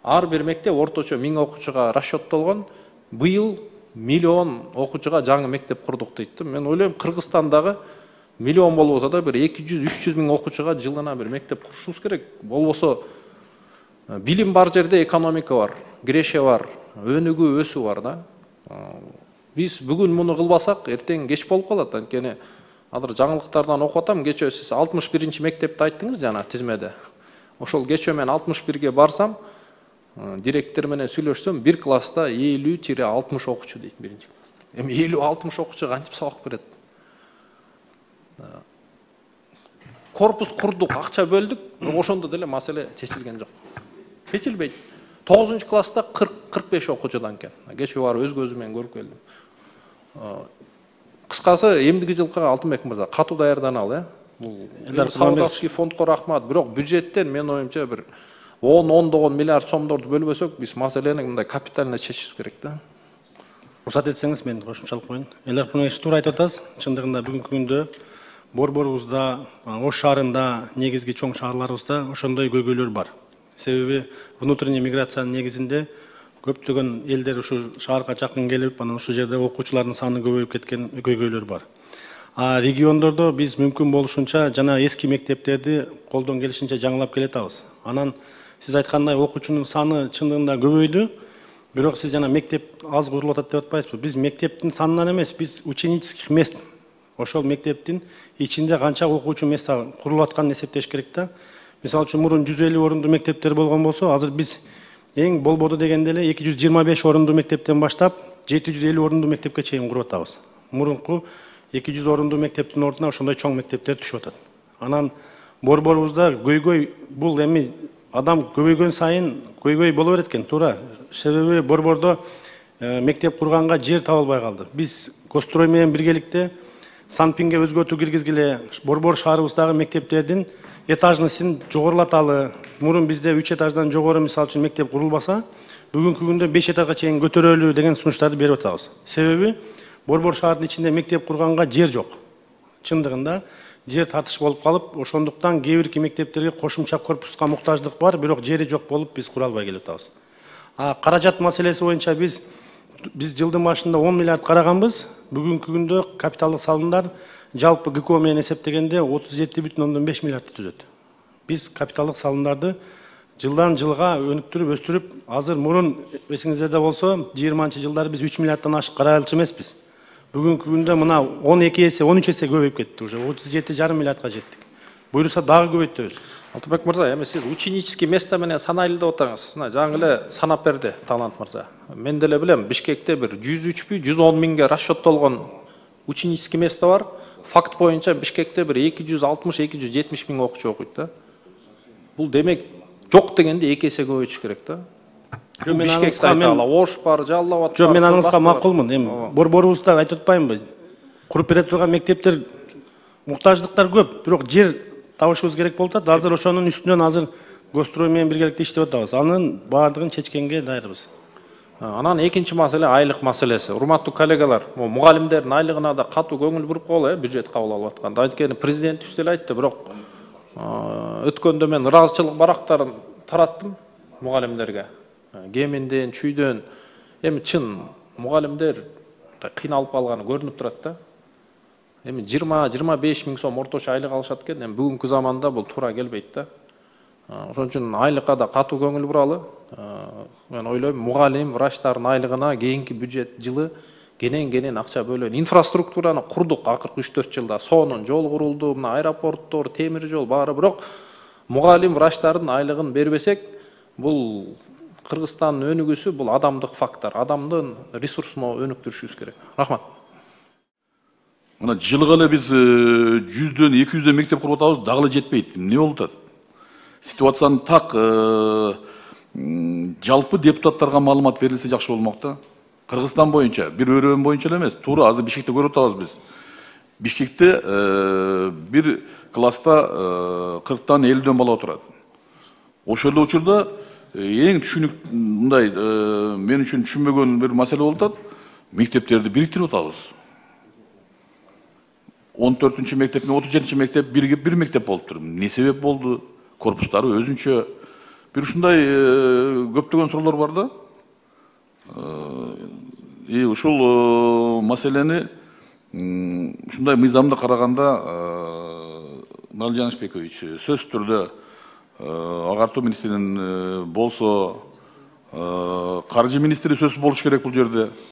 ар бир мектеп орточо 1000 окуучуга расчеттолгон. Быйыл 1 миллион окуучуга жаңы мектеп курдук дейт. Мен ойлойм Кыргызстандагы миллион болбосо да бир 200-300 миң окуучуга жылына бир мектеп курушубуз керек. Болбосо билим бар жерде экономика бар, киреше бар, өнүгүү өсүү бар да. Биз бүгүн муну кылбасак, эртең кеч болуп калат. Анткени азыр жаңылыктардан окуп атам. Кечөө сиз 61-нчи мектепти айттыңыз жана тизмеде. Ошол кечөө мен 61-ге барсам, директор менен сүйлөшсөм, бир класста 50-60 окуучу дейт биринчи класста. Эми 50-60 окуучу кантип сабак берет? Корпус курдук, акча бөлдүк, ошондо деле маселе чечилген жок. Чечилбейт. 9-класста 40-45 окуучудан экен. Кечөө барып өз көзүм менен көрүп келдим. Кыскасы, эмдиги жылкы Алтынбек мырза катуу даярданалы, бул Саудовский фондко рахмат, бирок бюджеттен мен оюмча бир 10 миллиард сомдорду бөлбөсөк, биз маселени мындай капитально чечишибиз керек да. Уруксат этсеңиз, мен кошумчалык коеюн. Элер Кунуевич, туура айтып атасыз. Чындыгында бүгүнкү күндө борборубузда, Ош шаарында, негизги чоң шаарларыбызда ошондой көйгөйлөр бар. Себеби внутренний миграциянын негизинде көптөгөн элдер ушу шаарга жакын келип, анан ушул жерде окуучулардын саны көбөйүп кеткен көйгөйлөр бар. Региондордо биз мүмкүн болушунча жана эски мектептерди колдон келишинче жаңылап келатабыз. Анан сиз айткандай окуучунун саны чындыгында көбөйдү. Бирок сиз жана мектеп аз курулуп атат деп атпайсызбы? Биз мектептин санынан эмес, биз ученических мест, ошол мектептин ичинде канча окуучу места курулуп атканын эсептеш керек да. Мисалы үчүн мурун 150 орунду мектептер болгон болсо, азыр биз эң болбоду дегенде эле 225 орунду мектептен баштап 750 орунду мектепке чейин куруп атабыз. Мурунку 200 орунду мектептин ордуна ошондой чоң мектептер түшүп атат. Анан борборубузда көйгөй, бул эми адам көбөйгөн сайын көйгөй боло берет экен, туура. Себеби борбордо мектеп курганга жер табылбай калды. Биз Кострой менен биргеликте Санпинге өзгөртүү киргизгиле борбор шаарыбыздагы мектептердин этажнысын жогорулаталы. Мурун бизде 3 этаждан жогору мисалы үчүн мектеп курулбаса, бүгүнкү күндө 5 этажга чейин көтөрөлүү деген сунуштарды берип атабыз. Себеби борбор шаардын ичинде мектеп курганга жер жок. Чындыгында жер тартыш болуп калып, ошондуктан кээ бир мектептерге кошумча корпуска муктаждык бар, бирок жери жок болуп биз кура албай келип атабыз. Каражат маселеси боюнча биз жылдын башында 10 миллиард караганбыз. Бүгүнкү күндө капиталдык салымдар жалпы ГКО менен эсептегенде 37,5 миллиардты түзөт. Биз капиталдык салымдарды жылдан жылга өнүктүрүп, өстүрүп, азыр мурун эсиңиздерде болсо, 20-чы жылдары биз 3 миллиарддан ашык каралчу эмеспиз. Бүгүнкү күндө мына 12 эсе, 13 эсе көбөйүп кетти уже. 37,5 миллиардга жеттик. Буйруса дагы көбөйтөбүз. Алтынбек мырза, эми сиз ученический место менен санайлы деп атаңыз. Жаңы эле санап берди Талант мырза. Мен деле билем, Бишкекте бир 103 110 миңге расчеттолгон ученический место бар. Факт боюнча Бишкекте бир 260-270 миң окуучу окуйт да. Бул демек жок дегенде 2 эсе көбөйтүш керек да. Бишкекте айталы, Ош бар, Жалал Абад бар. Жок, мен аныңызга макулмун. Эми борборубузда айтып атпаймынбы? Куруп бере турган мектептер муктаждыктар көп, бирок жер табышыбыз керек болуп атат. Азыр ошонун үстүнөн азыр Кострой менен биргеликте иштеп атабыз. Анын баардыгын чечкенге даярбыз. Анан экинчи маселе айлык маселеси. Урматтуу коллегалар, мугалимдердин айлыгына да катуу көңүл буруп коелу, бюджет кабыл алып атканда. Анткени президентибиз деле айтты, бирок өткөндө мен ыраазычылык барактарын тараттым мугалимдерге. Кеминден, чүйдөн. Эми чын мугалимдер кыйналып калганы көрүнүп турат да. Эми 20-25 миң сом орточо айлык алышат экен. Эми бүгүнкү заманда бул туура келбейт да. Ошон үчүн айлыкка да катуу көңүл буралы. Мен ойлойм, мугалим, врачтардын айлыгына кийинки бюджет жылы кенен акча бөлөйүн. Инфраструктураны курдук акыркы 3-4 жылда. Сонун жол курулду, мына аэропорттор, темир жол баары, бирок мугалим, врачтардын айлыгын бербесек, бул Кыргызстандын өнүгүүсү, бул адамдык фактор, адамдын ресурсуна өнүктүрүшүбүз керек. Рахмат. Мына жылга эле биз 100дөн 200дөн мектеп куруп атабыз, дагы эле жетпейт. Эмне болуп атат? Ситуацияны так жалпы депутаттарга маалымат берилсе жакшы болмок да. Кыргызстан боюнча, бир өрөөн боюнча эле эмес, туура азыр Бишкекте көрүп атабыз биз. Бишкекте бир класста 40тан 50дөн бала отурат. Ошол эле учурда эң түшүнүк мындай мен үчүн түшүнбөгөн бир маселе болуп атат. Мектептерди бириктирип атабыз. 14-чү мектеп менен 37-чи мектеп бир мектеп болуптур. Не себеп болду? Корпустары өзүнчө. бир ушундай көптөгөн суроолор бар да. Ушул маселени ушундай мыйзамды караганда Нурлан Жанышбекович сөзсүз түрдө агартуу министринин болсо, каржы министри сөзсүз болуш керек бул жерде.